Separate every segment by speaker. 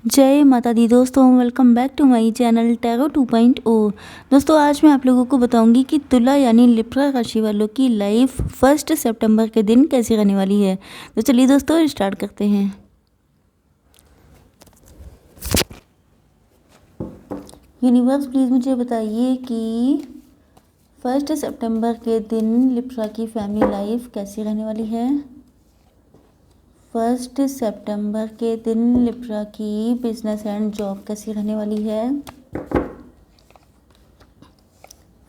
Speaker 1: जय माता दी दोस्तों, welcome back to my channel tarot 2.0। दोस्तों आज मैं आप लोगों को बताऊंगी कि तुला यानी लिब्रा राशि वालों की लाइफ 1 सितंबर के दिन कैसी रहने वाली है। तो चलिए दोस्तों स्टार्ट करते हैं। यूनिवर्स प्लीज़ मुझे बताइए कि 1 सितंबर के दिन लिब्रा की फैमिली लाइफ कैसी रहने वाली है। 1 सितंबर के दिन लिब्रा की बिजनेस एंड जॉब कैसी रहने वाली है।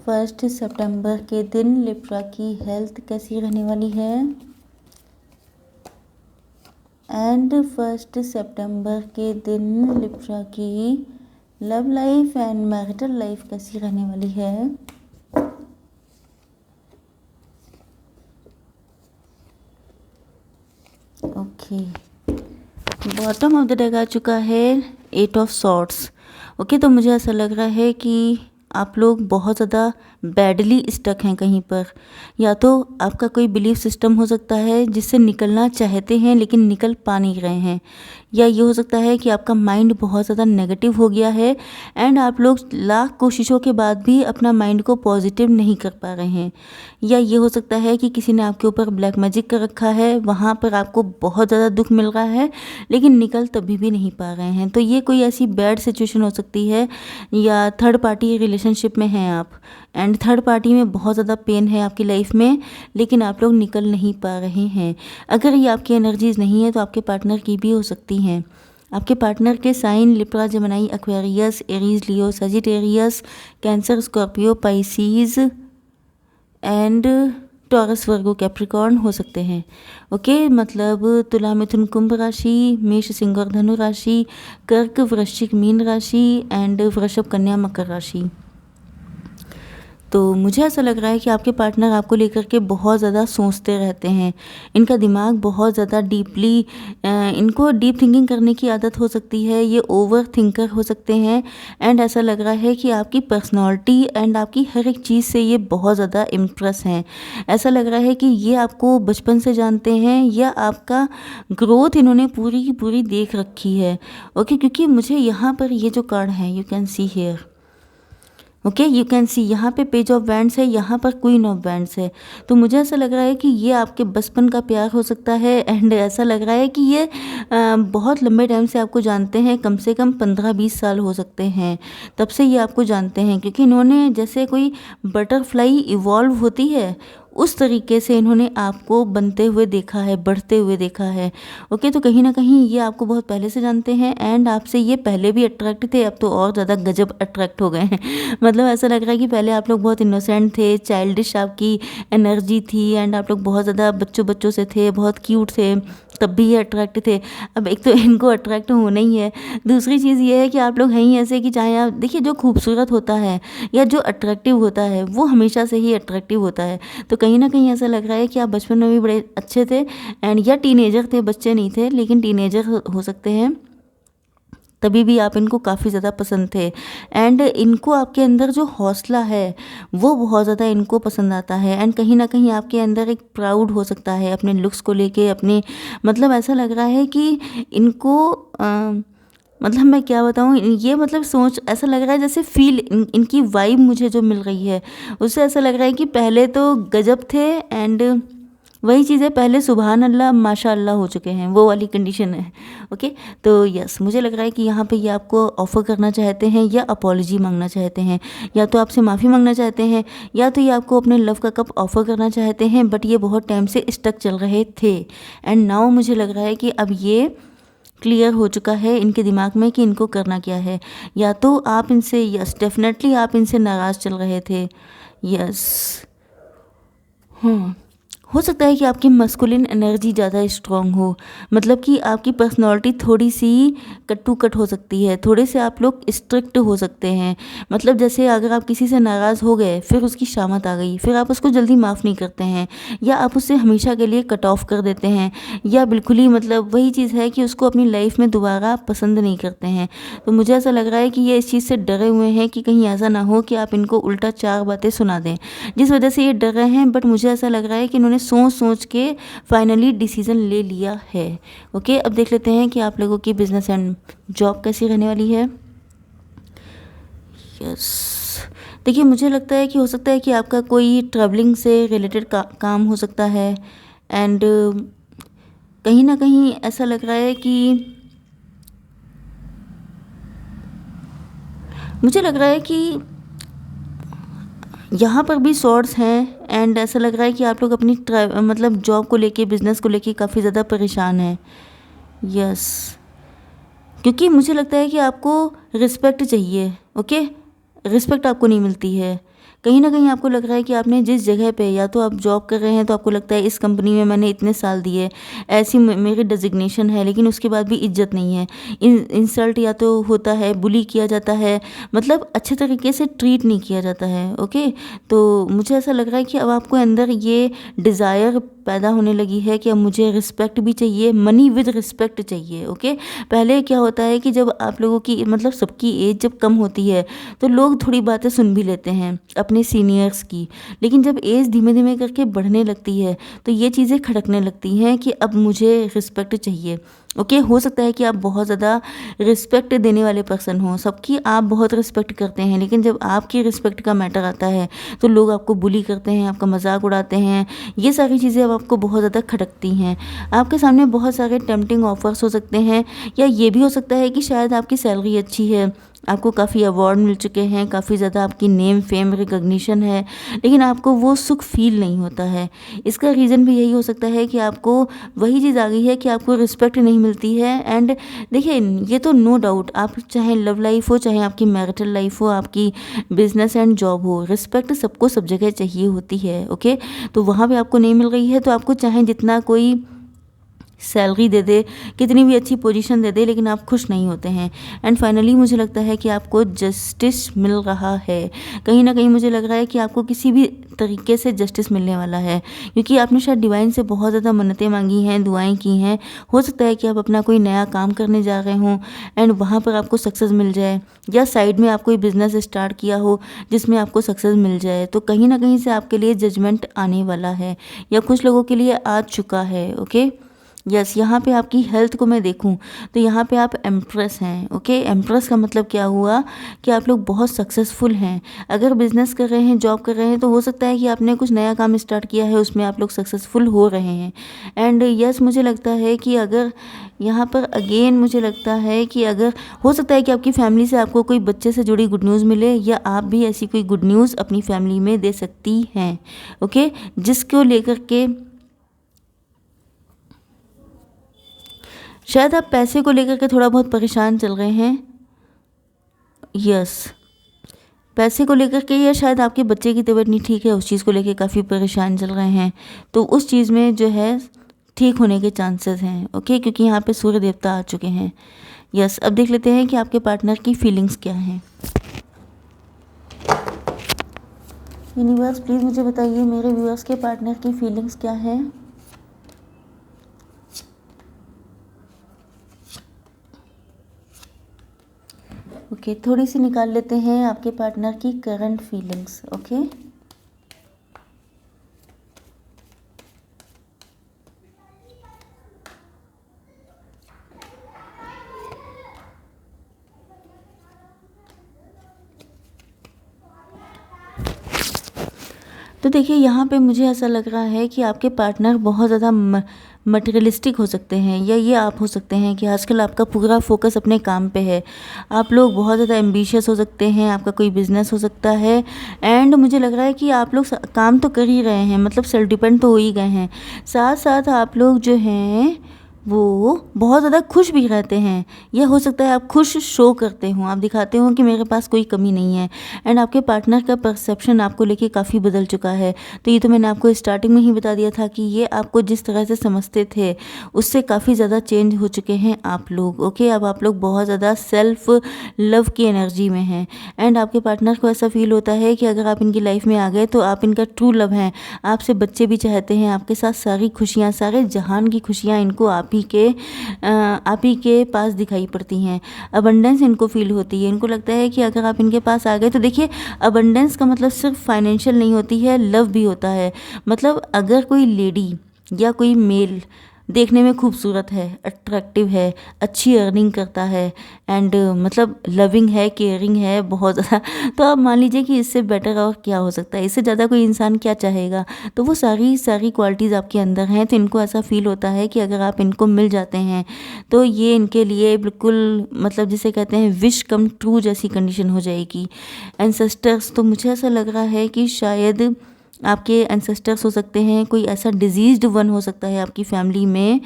Speaker 1: 1 सितंबर के दिन लिब्रा की हेल्थ कैसी रहने वाली है। एंड 1 सितंबर के दिन लिब्रा की love life and marital life कैसी रहने वाली है। Okay, bottom of the deck आ चुका है 8 ऑफ सॉर्ड्स। ओके, तो मुझे ऐसा लग रहा है कि आप लोग बहुत ज़्यादा बैडली स्टक हैं कहीं पर, या तो आपका कोई बिलीफ सिस्टम हो सकता है जिससे निकलना चाहते हैं लेकिन निकल पा नहीं रहे हैं, या ये हो सकता है कि आपका माइंड बहुत ज़्यादा नेगेटिव हो गया है एंड आप लोग लाख कोशिशों के बाद भी अपना माइंड को पॉजिटिव नहीं कर पा रहे हैं, या ये हो सकता है कि किसी ने आपके ऊपर ब्लैक मैजिक कर रखा है, वहाँ पर आपको बहुत ज़्यादा दुख मिल रहा है लेकिन निकल तभी भी नहीं पा रहे हैं। तो ये कोई ऐसी बैड सिचुएशन हो सकती है, या थर्ड पार्टी रिलेशनशिप में हैं आप एंड थर्ड पार्टी में बहुत ज़्यादा पेन है आपकी लाइफ में लेकिन आप लोग निकल नहीं पा रहे हैं। अगर ये आपकी एनर्जीज नहीं है तो आपके पार्टनर की भी हो सकती हैं। आपके पार्टनर के sign Libra, Gemini, Aquarius, Aries, Leo, Sagittarius, Cancer, Scorpio, Pisces and Taurus, Virgo, Capricorn हो सकते हैं। ओके, मतलब तुला, मिथुन, कुंभ राशि, मेष, सिंह और धनु राशि, कर्क, वृश्चिक, मीन राशि एंड वृषभ, कन्या, मकर राशि। तो मुझे ऐसा लग रहा है कि आपके पार्टनर आपको लेकर के बहुत ज़्यादा सोचते रहते हैं। इनका दिमाग बहुत ज़्यादा डीपली, इनको डीप थिंकिंग करने की आदत हो सकती है। ये ओवर थिंकर हो सकते हैं एंड ऐसा लग रहा है कि आपकी पर्सनालिटी एंड आपकी हर एक चीज़ से ये बहुत ज़्यादा इम्प्रेस हैं। ऐसा लग रहा है कि ये आपको बचपन से जानते हैं या आपका ग्रोथ इन्होंने पूरी की पूरी देख रखी है। ओके, क्योंकि मुझे यहाँ पर ये जो कार्ड है, you can see here, okay, you can see, यहाँ पे पेज ऑफ वैंड्स है, यहाँ पर क्वीन ऑफ वैंड्स है। तो मुझे ऐसा लग रहा है कि ये आपके बचपन का प्यार हो सकता है एंड ऐसा लग रहा है कि ये बहुत लंबे टाइम से आपको जानते हैं, कम से कम 15-20 साल हो सकते हैं, तब से ये आपको जानते हैं। क्योंकि इन्होंने जैसे कोई बटरफ्लाई इवॉल्व होती है उस तरीके से इन्होंने आपको बनते हुए देखा है, बढ़ते हुए देखा है। ओके, तो कहीं ना कहीं ये आपको बहुत पहले से जानते हैं एंड आपसे ये पहले भी अट्रैक्ट थे, अब तो और ज़्यादा गजब अट्रैक्ट हो गए हैं। मतलब ऐसा लग रहा है कि पहले आप लोग बहुत इनोसेंट थे, चाइल्डिश आपकी एनर्जी थी एंड आप लोग बहुत ज़्यादा बच्चों बच्चों से थे, बहुत क्यूट थे, तब भी ये अट्रैक्ट थे। अब एक तो इनको अट्रैक्ट होना ही है, दूसरी चीज़ ये है कि आप लोग हैं ही ऐसे कि चाहे आप देखिए, जो खूबसूरत होता है या जो अट्रैक्टिव होता है वो हमेशा से ही अट्रैक्टिव होता है। तो कहीं ना कहीं ऐसा लग रहा है कि आप बचपन में भी बड़े अच्छे थे एंड या टीनेजर थे, बच्चे नहीं थे लेकिन टीनेजर हो सकते हैं, तभी भी आप इनको काफ़ी ज़्यादा पसंद थे एंड इनको आपके अंदर जो हौसला है वो बहुत ज़्यादा इनको पसंद आता है एंड कहीं ना कहीं आपके अंदर एक प्राउड हो सकता है अपने लुक्स को लेके, अपने मतलब ऐसा लग रहा है कि इनको मतलब मैं क्या बताऊँ, ये मतलब सोच ऐसा लग रहा है जैसे इनकी वाइब मुझे जो मिल रही है उससे ऐसा लग रहा है कि पहले तो गजब थे एंड वही चीज़ है, पहले सुबहान अल्लाह माशाअल्लाह हो चुके हैं, वो वाली कंडीशन है। ओके, तो यस, मुझे लग रहा है कि यहाँ पे ये आपको ऑफ़र करना चाहते हैं या अपॉलॉजी मांगना चाहते हैं, या तो आपसे माफ़ी मांगना चाहते हैं या तो ये आपको अपने लव का कप ऑफ़र करना चाहते हैं, बट ये बहुत टाइम से स्टक चल रहे थे एंड नाउ मुझे लग रहा है कि अब ये क्लियर हो चुका है इनके दिमाग में कि इनको करना क्या है। या तो आप इनसे, यस डेफिनेटली आप इनसे नाराज़ चल रहे थे, यस। हाँ, हो सकता है कि आपकी मस्कुलिन एनर्जी ज़्यादा स्ट्रॉन्ग हो, मतलब कि आपकी पर्सनालिटी थोड़ी सी कट टू कट हो सकती है, थोड़े से आप लोग स्ट्रिक्ट हो सकते हैं। मतलब जैसे अगर आप किसी से नाराज़ हो गए, फिर उसकी शामत आ गई, फिर आप उसको जल्दी माफ़ नहीं करते हैं, या आप उससे हमेशा के लिए कट ऑफ कर देते हैं, या बिल्कुल ही मतलब वही चीज़ है कि उसको अपनी लाइफ में दोबारा पसंद नहीं करते हैं। तो मुझे ऐसा लग रहा है कि ये इस चीज़ से डरे हुए हैं कि कहीं ऐसा ना हो कि आप इनको उल्टा 4 बातें सुना दें, जिस वजह से ये डर रहे हैं। बट मुझे ऐसा लग रहा है कि इन्होंने सोच सोच के फाइनली डिसीज़न ले लिया है। ओके, अब देख लेते हैं कि आप लोगों की बिजनेस एंड जॉब कैसी रहने वाली है। यस, देखिए मुझे लगता है कि हो सकता है कि आपका कोई ट्रैवलिंग से रिलेटेड काम हो सकता है। एंड कहीं ना कहीं ऐसा लग रहा है कि मुझे लग रहा है कि यहाँ पर भी सॉर्ट्स हैं। एंड ऐसा लग रहा है कि आप लोग अपनी मतलब जॉब को लेके, बिजनेस को लेके काफ़ी ज़्यादा परेशान हैं। यस, क्योंकि मुझे लगता है कि आपको रिस्पेक्ट चाहिए। ओके, रिस्पेक्ट आपको नहीं मिलती है। कहीं ना कहीं आपको लग रहा है कि आपने जिस जगह पे, या तो आप जॉब कर रहे हैं तो आपको लगता है इस कंपनी में मैंने इतने साल दिए, ऐसी मेरी डेजिग्नेशन है, लेकिन उसके बाद भी इज्जत नहीं है। इंसल्ट या तो होता है, बुली किया जाता है, मतलब अच्छे तरीके से ट्रीट नहीं किया जाता है। ओके, तो मुझे ऐसा लग रहा है कि अब आपको अंदर ये डिज़ायर पैदा होने लगी है कि अब मुझे रिस्पेक्ट भी चाहिए, मनी विद रिस्पेक्ट चाहिए। ओके, पहले क्या होता है कि जब आप लोगों की मतलब सबकी एज जब कम होती है तो लोग थोड़ी बातें सुन भी लेते हैं अपने सीनियर्स की, लेकिन जब एज धीमे धीमे करके बढ़ने लगती है तो ये चीज़ें खटकने लगती हैं कि अब मुझे रिस्पेक्ट चाहिए। ओके, हो सकता है कि आप बहुत ज़्यादा रिस्पेक्ट देने वाले पर्सन हो, सबकी आप बहुत रिस्पेक्ट करते हैं, लेकिन जब आपकी रिस्पेक्ट का मैटर आता है तो लोग आपको बुली करते हैं, आपका मजाक उड़ाते हैं। ये सारी चीज़ें अब आपको बहुत ज़्यादा खटकती हैं। आपके सामने बहुत सारे टेम्पटिंग ऑफर्स हो सकते हैं, या ये भी हो सकता है कि शायद आपकी सैलरी अच्छी है, आपको काफ़ी अवार्ड मिल चुके हैं, काफ़ी ज़्यादा आपकी नेम फेम रिकग्निशन है, लेकिन आपको वो सुख फील नहीं होता है। इसका रीज़न भी यही हो सकता है कि आपको वही चीज़ आ गई है कि आपको रिस्पेक्ट नहीं मिलती है। एंड देखिए, ये तो नो डाउट, आप चाहे लव लाइफ हो, चाहे आपकी मैरिटल लाइफ हो, आपकी बिजनेस एंड जॉब हो, रिस्पेक्ट सबको सब जगह चाहिए होती है। ओके, तो वहाँ पे आपको नहीं मिल रही है तो आपको चाहे जितना कोई सैलरी दे दे, कितनी भी अच्छी पोजीशन दे दे, लेकिन आप खुश नहीं होते हैं। एंड फाइनली मुझे लगता है कि आपको जस्टिस मिल रहा है। कहीं ना कहीं मुझे लग रहा है कि आपको किसी भी तरीके से जस्टिस मिलने वाला है, क्योंकि आपने शायद डिवाइन से बहुत ज़्यादा मन्नतें मांगी हैं, दुआएं की हैं। हो सकता है कि आप अपना कोई नया काम करने जा रहे हों एंड वहाँ पर आपको सक्सेस मिल जाए, या साइड में आप कोई बिजनेस स्टार्ट किया हो जिसमें आपको सक्सेस मिल जाए। तो कहीं ना कहीं से आपके लिए जजमेंट आने वाला है, या कुछ लोगों के लिए आ चुका है। ओके, यस, यहाँ पे आपकी हेल्थ को मैं देखूँ तो यहाँ पे आप एम्प्रेस हैं। ओके, एम्प्रेस का मतलब क्या हुआ कि आप लोग बहुत सक्सेसफुल हैं। अगर बिजनेस कर रहे हैं, जॉब कर रहे हैं, तो हो सकता है कि आपने कुछ नया काम स्टार्ट किया है, उसमें आप लोग सक्सेसफुल हो रहे हैं। एंड यस, मुझे लगता है कि अगर यहाँ पर अगेन मुझे लगता है कि अगर हो सकता है कि आपकी फैमिली से आपको कोई बच्चे से जुड़ी गुड न्यूज़ मिले, या आप भी ऐसी कोई गुड न्यूज़ अपनी फैमिली में दे सकती हैं। ओके, जिसको लेकर के शायद आप पैसे को लेकर के थोड़ा बहुत परेशान चल रहे हैं। यस, पैसे को लेकर के, या शायद आपके बच्चे की तबीयत नहीं ठीक है, उस चीज़ को लेकर काफ़ी परेशान चल रहे हैं। तो उस चीज़ में जो है ठीक होने के चांसेस हैं। ओके, क्योंकि यहाँ पे सूर्य देवता आ चुके हैं। यस, अब देख लेते हैं कि आपके पार्टनर की फीलिंग्स क्या हैं। यूनिवर्स प्लीज़ मुझे बताइए मेरे व्यूअर्स के पार्टनर की फीलिंग्स क्या हैं। ओके, थोड़ी सी निकाल लेते हैं आपके पार्टनर की करंट फीलिंग्स। ओके, तो देखिए यहाँ पे मुझे ऐसा लग रहा है कि आपके पार्टनर बहुत ज़्यादा मटेरियलिस्टिक हो सकते हैं, या ये आप हो सकते हैं कि आजकल आपका पूरा फोकस अपने काम पे है। आप लोग बहुत ज़्यादा एम्बिशियस हो सकते हैं, आपका कोई बिजनेस हो सकता है। एंड मुझे लग रहा है कि आप लोग काम तो कर ही रहे हैं, मतलब सेल्फ डिपेंड तो हो ही गए हैं, साथ साथ आप लोग जो हैं वो बहुत ज़्यादा खुश भी रहते हैं। यह हो सकता है आप खुश शो करते हो, आप दिखाते हो कि मेरे पास कोई कमी नहीं है। एंड आपके पार्टनर का परसेप्शन आपको लेके काफ़ी बदल चुका है। तो ये तो मैंने आपको स्टार्टिंग में ही बता दिया था कि ये आपको जिस तरह से समझते थे उससे काफ़ी ज़्यादा चेंज हो चुके हैं आप लोग। ओके, अब आप लोग बहुत ज़्यादा सेल्फ लव की एनर्जी में हैं। एंड आपके पार्टनर को ऐसा फील होता है कि अगर आप इनकी लाइफ में आ गए तो आप इनका ट्रू लव हैं, आपसे बच्चे भी चाहते हैं, आपके साथ सारी खुशियाँ, सारे जहान की खुशियाँ इनको आप आप ही के पास दिखाई पड़ती हैं। अबंडेंस इनको फील होती है, इनको लगता है कि अगर आप इनके पास आ गए तो देखिए अबंडेंस का मतलब सिर्फ फाइनेंशियल नहीं होती है, लव भी होता है। मतलब अगर कोई लेडी या कोई मेल देखने में खूबसूरत है, अट्रैक्टिव है, अच्छी अर्निंग करता है एंड मतलब लविंग है, केयरिंग है बहुत ज़्यादा, तो आप मान लीजिए कि इससे बेटर और क्या हो सकता है, इससे ज़्यादा कोई इंसान क्या चाहेगा। तो वो सारी क्वालिटीज़ आपके अंदर हैं, तो इनको ऐसा फील होता है कि अगर आप इनको मिल जाते हैं तो ये इनके लिए बिल्कुल मतलब जिसे कहते हैं विश कम ट्रू जैसी कंडीशन हो जाएगी। एंसेस्टर्स, तो मुझे ऐसा लग रहा है कि शायद आपके एंसेस्टर्स हो सकते हैं, कोई ऐसा डिजीज्ड वन हो सकता है आपकी फैमिली में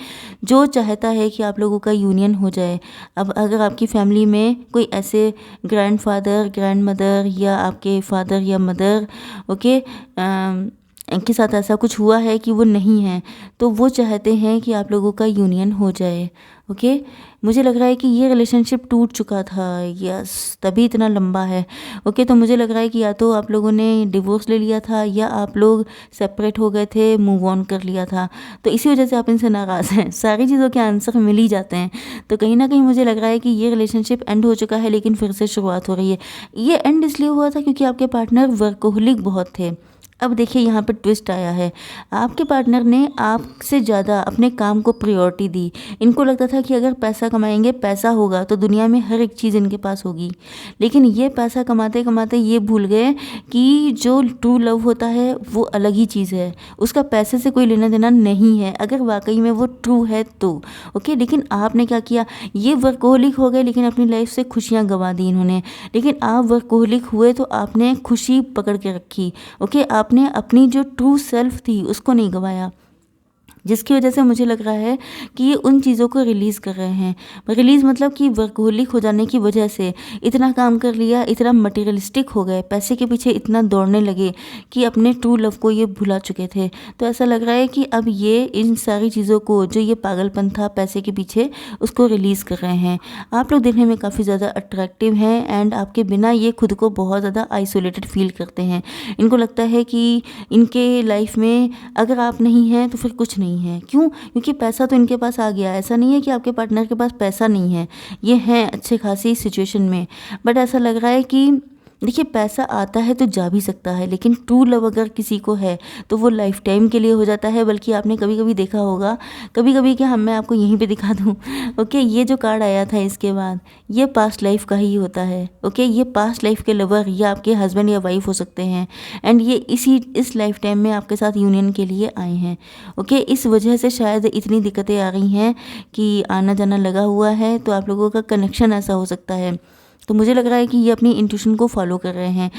Speaker 1: जो चाहता है कि आप लोगों का यूनियन हो जाए। अब अगर आपकी फैमिली में कोई ऐसे ग्रैंडफादर, ग्रैंडमदर या आपके फादर या मदर के साथ ऐसा कुछ हुआ है कि वो नहीं है, तो वो चाहते हैं कि आप लोगों का यूनियन हो जाए। मुझे लग रहा है कि ये रिलेशनशिप टूट चुका था, यस, तभी इतना लंबा है। तो मुझे लग रहा है कि या तो आप लोगों ने डिवोर्स ले लिया था या आप लोग सेपरेट हो गए थे, मूव ऑन कर लिया था, तो इसी वजह से आप इनसे नाराज़ हैं। सारी चीज़ों के आंसर मिल ही जाते हैं। तो कहीं ना कहीं मुझे लग रहा है कि ये रिलेशनशिप एंड हो चुका है, लेकिन फिर से शुरुआत हो रही है। ये एंड इसलिए हुआ था क्योंकि आपके पार्टनर वर्कोहलिक बहुत थे। अब देखिए यहाँ पर ट्विस्ट आया है, आपके पार्टनर ने आपसे ज़्यादा अपने काम को प्रायोरिटी दी। इनको लगता था कि अगर पैसा कमाएंगे, पैसा होगा तो दुनिया में हर एक चीज़ इनके पास होगी, लेकिन ये पैसा कमाते कमाते ये भूल गए कि जो ट्रू लव होता है वो अलग ही चीज़ है, उसका पैसे से कोई लेना देना नहीं है अगर वाकई में वो ट्रू है तो। लेकिन आपने क्या किया, ये वर्कोहलिक हो गए लेकिन अपनी लाइफ से खुशियाँ गंवा दी इन्होंने। लेकिन आप वर्कोहलिक हुए तो आपने खुशी पकड़ के रखी। आपने अपनी जो ट्रू सेल्फ थी उसको नहीं गंवाया, जिसकी वजह से मुझे लग रहा है कि ये उन चीज़ों को रिलीज़ कर रहे हैं। रिलीज़ मतलब कि वर्कोहलिक हो जाने की वजह से इतना काम कर लिया, इतना मटेरियलिस्टिक हो गए, पैसे के पीछे इतना दौड़ने लगे कि अपने ट्रू लव को ये भुला चुके थे। तो ऐसा लग रहा है कि अब ये इन सारी चीज़ों को, जो ये पागलपन था पैसे के पीछे, उसको रिलीज़ कर रहे हैं। आप लोग देखने में काफ़ी ज़्यादा अट्रैक्टिव हैं एंड आपके बिना ये खुद को बहुत ज़्यादा आइसोलेटेड फील करते हैं। इनको लगता है कि इनके लाइफ में अगर आप नहीं हैं तो फिर कुछ नहीं है। क्यों? क्योंकि पैसा तो इनके पास आ गया। ऐसा नहीं है कि आपके पार्टनर के पास पैसा नहीं है, ये हैं अच्छे खासी सिचुएशन में, बट ऐसा लग रहा है कि देखिए पैसा आता है तो जा भी सकता है, लेकिन ट्रू लव अगर किसी को है तो वो लाइफ टाइम के लिए हो जाता है। बल्कि आपने कभी कभी देखा होगा, कभी कभी क्या, मैं आपको यहीं पे दिखा दूँ। ये जो कार्ड आया था इसके बाद, ये पास्ट लाइफ का ही होता है। ये पास्ट लाइफ के लवर या आपके हस्बैंड या वाइफ हो सकते हैं एंड ये इस लाइफ टाइम में आपके साथ यूनियन के लिए आए हैं। इस वजह से शायद इतनी दिक्कतें आ रही हैं कि आना जाना लगा हुआ है, तो आप लोगों का कनेक्शन ऐसा हो सकता है। तो मुझे लग रहा है कि ये अपनी इंट्यूशन को फॉलो कर रहे हैं,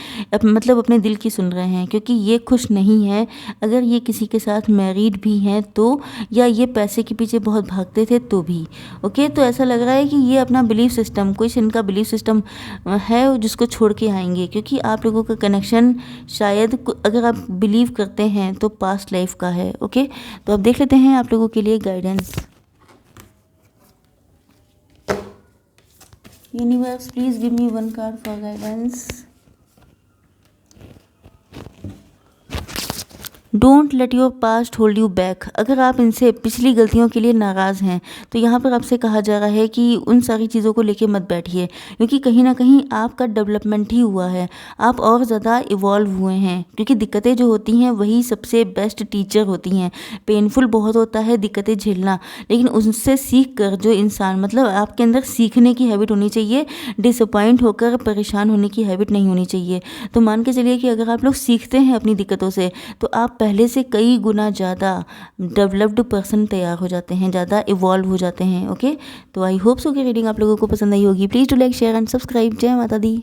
Speaker 1: मतलब अपने दिल की सुन रहे हैं, क्योंकि ये खुश नहीं है अगर ये किसी के साथ मैरिड भी हैं तो, या ये पैसे के पीछे बहुत भागते थे तो भी। तो ऐसा लग रहा है कि ये अपना बिलीफ सिस्टम, कुछ इनका बिलीफ सिस्टम है जिसको छोड़ के आएंगे, क्योंकि आप लोगों का कनेक्शन शायद अगर आप बिलीव करते हैं तो पास्ट लाइफ का है। तो अब देख लेते हैं आप लोगों के लिए guidance. Universe, please give me one card for guidance. Don't let your past hold you back. अगर आप इनसे पिछली गलतियों के लिए नाराज़ हैं तो यहाँ पर आपसे कहा जा रहा है कि उन सारी चीज़ों को लेके मत बैठिए, क्योंकि कहीं ना कहीं आपका डेवलपमेंट ही हुआ है, आप और ज़्यादा इवॉल्व हुए हैं। क्योंकि दिक्कतें जो होती हैं वही सबसे बेस्ट टीचर होती हैं। पेनफुल बहुत होता है दिक्कतें झेलना, लेकिन उनसे सीख कर जो इंसान, मतलब आपके अंदर सीखने की हैबिट होनी चाहिए, डिसअपॉइंट होकर परेशान होने की हैबिट नहीं होनी चाहिए। तो मान के चलिए कि अगर आप लोग सीखते हैं अपनी दिक्कतों से तो आप पहले से कई गुना ज़्यादा डेवलप्ड पर्सन तैयार हो जाते हैं, ज़्यादा इवॉल्व हो जाते हैं। तो आई होप सो कि रीडिंग आप लोगों को पसंद आई होगी। Please do like, share and subscribe. जय माता दी।